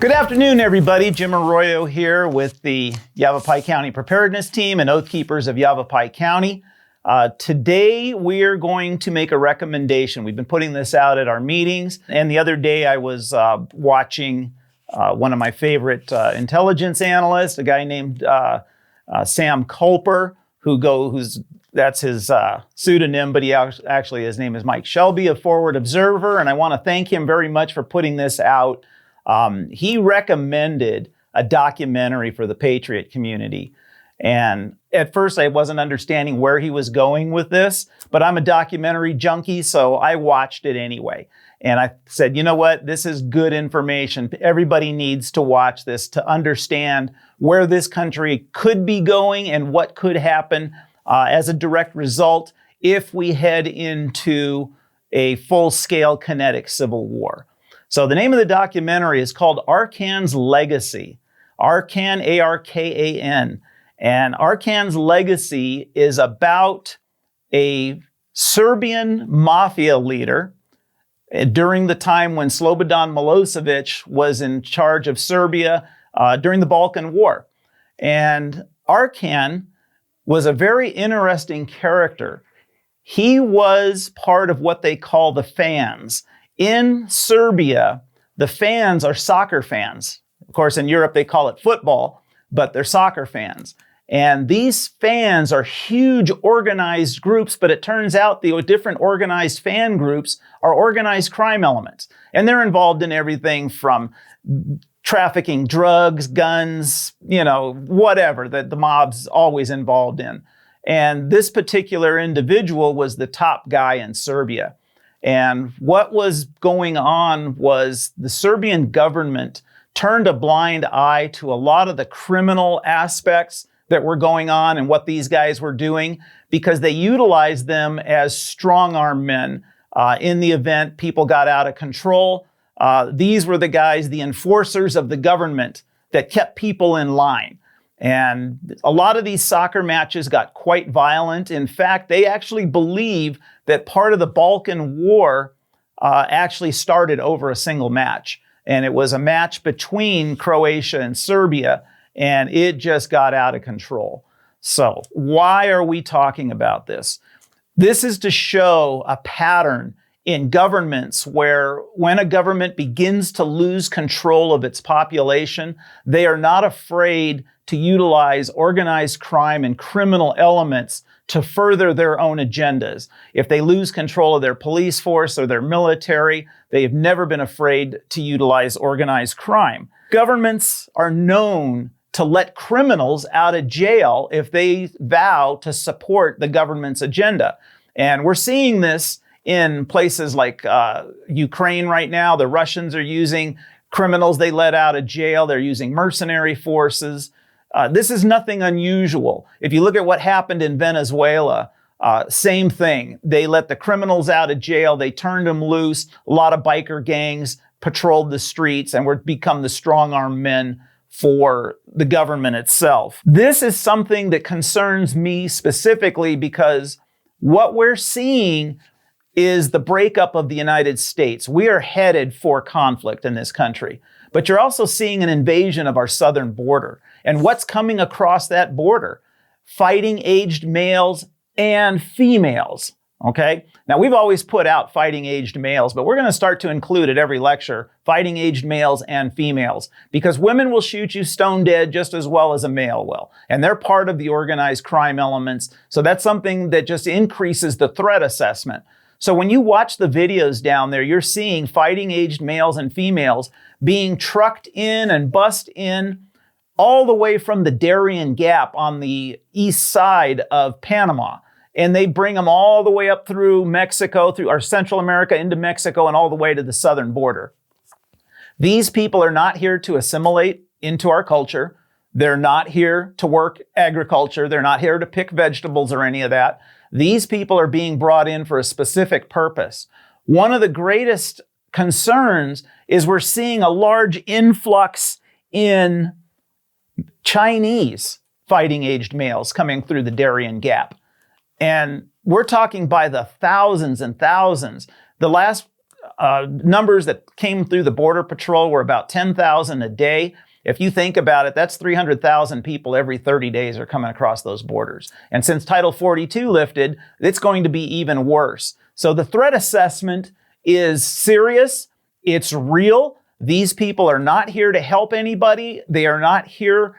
Good afternoon, everybody. Jim Arroyo here with the Yavapai County Preparedness Team and Oath Keepers of Yavapai County. Today, we're going to make a recommendation. We've been putting this out at our meetings, and the other day I was watching one of my favorite intelligence analysts, a guy named Sam Culper, that's his pseudonym, but actually his name is Mike Shelby of Forward Observer, and I want to thank him very much for putting this out. He recommended a documentary for the Patriot community. And at first I wasn't understanding where he was going with this, but I'm a documentary junkie, so I watched it anyway. And I said, you know what, this is good information. Everybody needs to watch this to understand where this country could be going and what could happen as a direct result if we head into a full-scale kinetic civil war. So the name of the documentary is called Arkan's Legacy. Arkan, A-R-K-A-N. And Arkan's Legacy is about a Serbian Mafia leader during the time when Slobodan Milosevic was in charge of Serbia during the Balkan War. And Arkan was a very interesting character. He was part of what they call the fans. In Serbia, the fans are soccer fans. Of course, in Europe, they call it football, but they're soccer fans. And these fans are huge organized groups, but it turns out the different organized fan groups are organized crime elements. And they're involved in everything from trafficking drugs, guns, whatever that the mob's always involved in. And this particular individual was the top guy in Serbia. And what was going on was the Serbian government turned a blind eye to a lot of the criminal aspects that were going on and what these guys were doing because they utilized them as strong-arm men. In the event people got out of control, these were the guys, the enforcers of the government that kept people in line. And a lot of these soccer matches got quite violent. In fact, they actually believe that part of the Balkan War actually started over a single match. And it was a match between Croatia and Serbia, and it just got out of control. So why are we talking about this? This is to show a pattern in governments where when a government begins to lose control of its population, they are not afraid to utilize organized crime and criminal elements to further their own agendas. If they lose control of their police force or their military, they have never been afraid to utilize organized crime. Governments are known to let criminals out of jail if they vow to support the government's agenda. And we're seeing this in places like Ukraine right now. The Russians are using criminals they let out of jail. They're using mercenary forces. This is nothing unusual. If you look at what happened in Venezuela, same thing. They let the criminals out of jail. They turned them loose. A lot of biker gangs patrolled the streets and were become the strong-arm men for the government itself. This is something that concerns me specifically because what we're seeing is the breakup of the United States. We are headed for conflict in this country, but you're also seeing an invasion of our southern border. And what's coming across that border? Fighting aged males and females, okay? Now, we've always put out fighting aged males, but we're going to start to include at every lecture fighting aged males and females because women will shoot you stone dead just as well as a male will. And they're part of the organized crime elements. So that's something that just increases the threat assessment. So when you watch the videos down there, you're seeing fighting aged males and females being trucked in and bussed in all the way from the Darien Gap on the east side of Panama. And they bring them all the way up through Mexico, through our Central America into Mexico and all the way to the southern border. These people are not here to assimilate into our culture. They're not here to work agriculture. They're not here to pick vegetables or any of that. These people are being brought in for a specific purpose. One of the greatest concerns is we're seeing a large influx in Chinese fighting aged males coming through the Darien Gap. And we're talking by the thousands and thousands. The last numbers that came through the Border Patrol were about 10,000 a day. If you think about it, that's 300,000 people every 30 days are coming across those borders. And since Title 42 lifted, it's going to be even worse. So the threat assessment is serious. It's real. These people are not here to help anybody. They are not here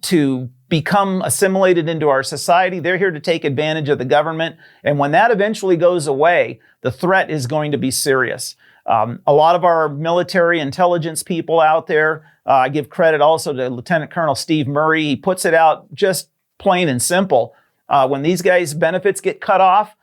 to become assimilated into our society. They're here to take advantage of the government. And when that eventually goes away, the threat is going to be serious. A lot of our military intelligence people out there, I give credit also to Lieutenant Colonel Steve Murray. He puts it out just plain and simple. When these guys' benefits get cut off,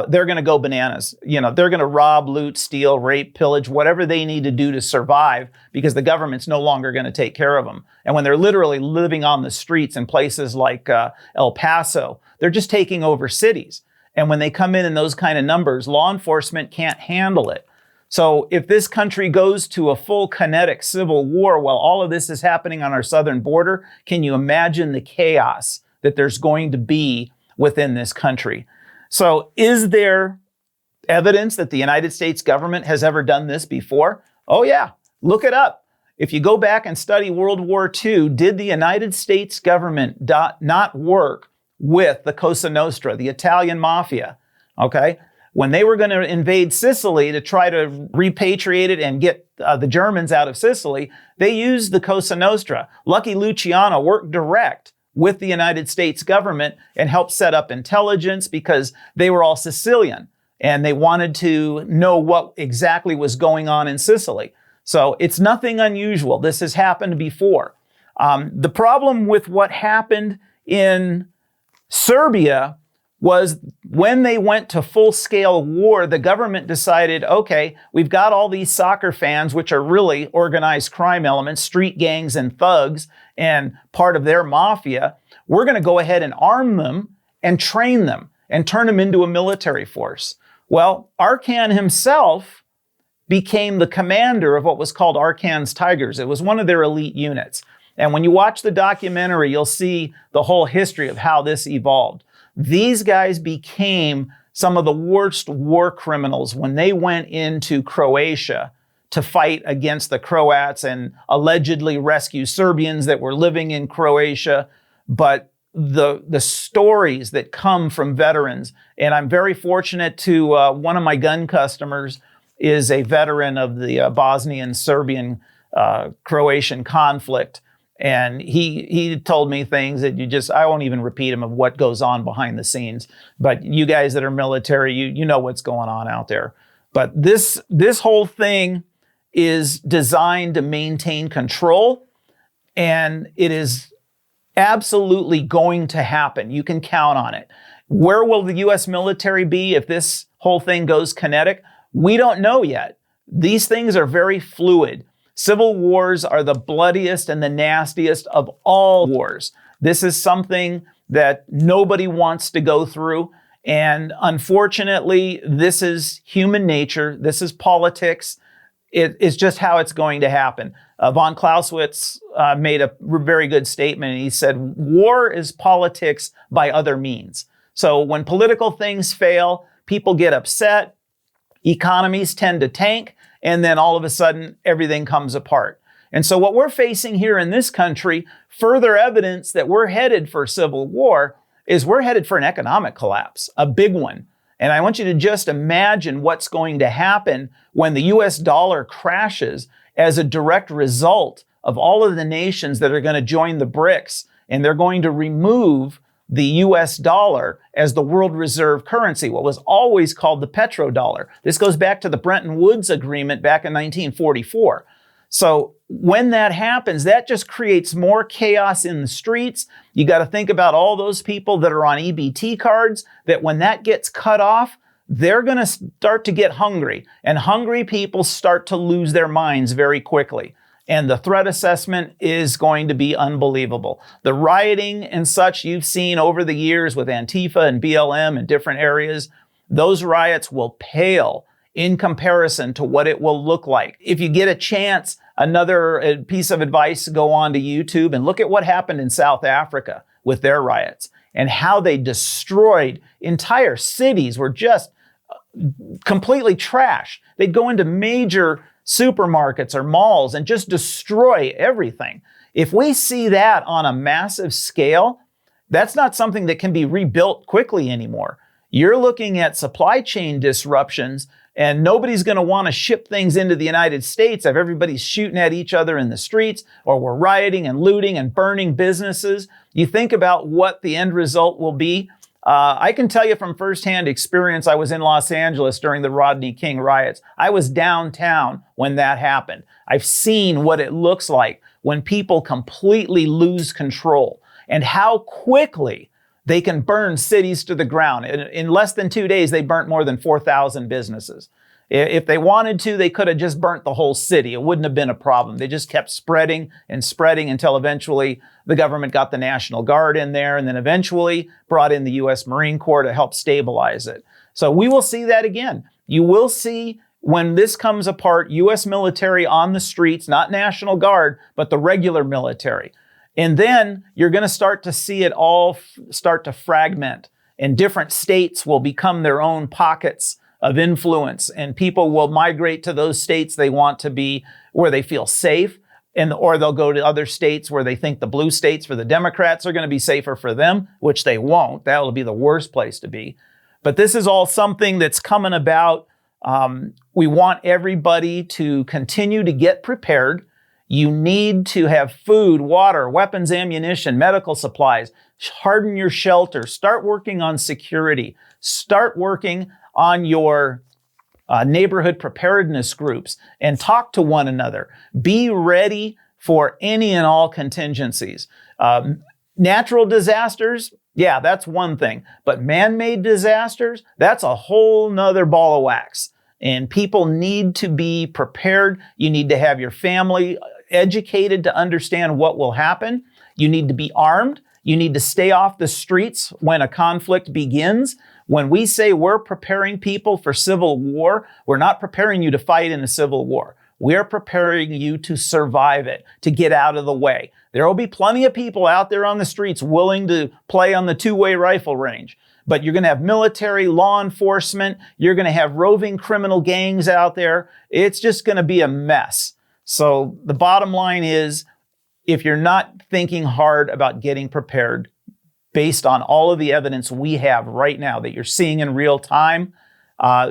they're going to go bananas. You know, they're going to rob, loot, steal, rape, pillage, whatever they need to do to survive, because the government's no longer going to take care of them. And when they're literally living on the streets in places like El Paso, they're just taking over cities. And when they come in those kind of numbers, law enforcement can't handle it. So if this country goes to a full kinetic civil war while all of this is happening on our southern border, can you imagine the chaos that there's going to be within this country? So is there evidence that the United States government has ever done this before? Oh yeah, look it up. If you go back and study World War II, did the United States government not work with the Cosa Nostra, the Italian Mafia? Okay. When they were going to invade Sicily to try to repatriate it and get the Germans out of Sicily, they used the Cosa Nostra. Lucky Luciano worked direct with the United States government and helped set up intelligence because they were all Sicilian and they wanted to know what exactly was going on in Sicily. So it's nothing unusual. This has happened before. The problem with what happened in Serbia was when they went to full-scale war, the government decided, okay, we've got all these soccer fans, which are really organized crime elements, street gangs and thugs, and part of their mafia. We're going to go ahead and arm them and train them and turn them into a military force. Well, Arkan himself became the commander of what was called Arkan's Tigers. It was one of their elite units. And when you watch the documentary, you'll see the whole history of how this evolved. These guys became some of the worst war criminals when they went into Croatia to fight against the Croats and allegedly rescue Serbians that were living in Croatia. But the stories that come from veterans, and I'm very fortunate to, one of my gun customers is a veteran of the Bosnian, Serbian, Croatian conflict. And he told me things that I won't even repeat them of what goes on behind the scenes. But you guys that are military, you know what's going on out there. But this whole thing is designed to maintain control, and it is absolutely going to happen. You can count on it. Where will the U.S. military be if this whole thing goes kinetic? We don't know yet. These things are very fluid. Civil wars are the bloodiest and the nastiest of all wars. This is something that nobody wants to go through. And unfortunately, this is human nature. This is politics. It is just how it's going to happen. Von Clausewitz made a very good statement. And he said, war is politics by other means. So when political things fail, people get upset, economies tend to tank, and then all of a sudden, everything comes apart. And so what we're facing here in this country, further evidence that we're headed for civil war, is we're headed for an economic collapse, a big one. And I want you to just imagine what's going to happen when the US dollar crashes as a direct result of all of the nations that are going to join the BRICS, and they're going to remove the US dollar as the world reserve currency, what was always called the petrodollar. This goes back to the Bretton Woods Agreement back in 1944. So when that happens, that just creates more chaos in the streets. You got to think about all those people that are on EBT cards, that when that gets cut off, they're going to start to get hungry. And hungry people start to lose their minds very quickly. And the threat assessment is going to be unbelievable. The rioting and such you've seen over the years with Antifa and BLM in different areas, those riots will pale in comparison to what it will look like. If you get a chance, another piece of advice, go on to YouTube and look at what happened in South Africa with their riots and how they destroyed entire cities, were just completely trashed. They'd go into major supermarkets or malls and just destroy everything. If we see that on a massive scale, that's not something that can be rebuilt quickly anymore. You're looking at supply chain disruptions, and nobody's going to want to ship things into the United States if everybody's shooting at each other in the streets, or we're rioting and looting and burning businesses. You think about what the end result will be. I can tell you from firsthand experience, I was in Los Angeles during the Rodney King riots. I was downtown when that happened. I've seen what it looks like when people completely lose control and how quickly they can burn cities to the ground. In less than 2 days, they burnt more than 4,000 businesses. If they wanted to, they could have just burnt the whole city. It wouldn't have been a problem. They just kept spreading and spreading until eventually the government got the National Guard in there, and then eventually brought in the U.S. Marine Corps to help stabilize it. So we will see that again. You will see, when this comes apart, U.S. military on the streets, not National Guard, but the regular military. And then you're going to start to see it all start to fragment, and different states will become their own pockets of influence, and people will migrate to those states they want to be, where they feel safe, or they'll go to other states where they think the blue states for the Democrats are going to be safer for them, which they won't. That will be the worst place to be. But this is all something that's coming about. We want everybody to continue to get prepared. You need to have food, water, weapons, ammunition, medical supplies. Harden your shelter. Start working on security. Start working on your neighborhood preparedness groups and talk to one another. Be ready for any and all contingencies. Natural disasters, yeah, that's one thing. But man-made disasters, that's a whole nother ball of wax. And people need to be prepared. You need to have your family educated to understand what will happen. You need to be armed. You need to stay off the streets when a conflict begins. When we say we're preparing people for civil war, we're not preparing you to fight in a civil war. We're preparing you to survive it, to get out of the way. There will be plenty of people out there on the streets willing to play on the two-way rifle range. But you're going to have military, law enforcement. You're going to have roving criminal gangs out there. It's just going to be a mess. So the bottom line is, if you're not thinking hard about getting prepared, based on all of the evidence we have right now that you're seeing in real time,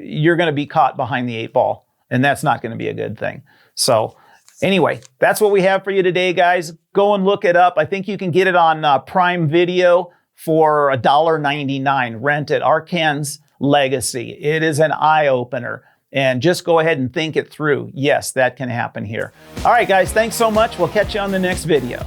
you're going to be caught behind the 8 ball. And that's not going to be a good thing. So anyway, that's what we have for you today, guys. Go and look it up. I think you can get it on Prime Video for $1.99. Rent it. Arkan's Legacy. It is an eye-opener. And just go ahead and think it through. Yes, that can happen here. All right, guys, thanks so much. We'll catch you on the next video.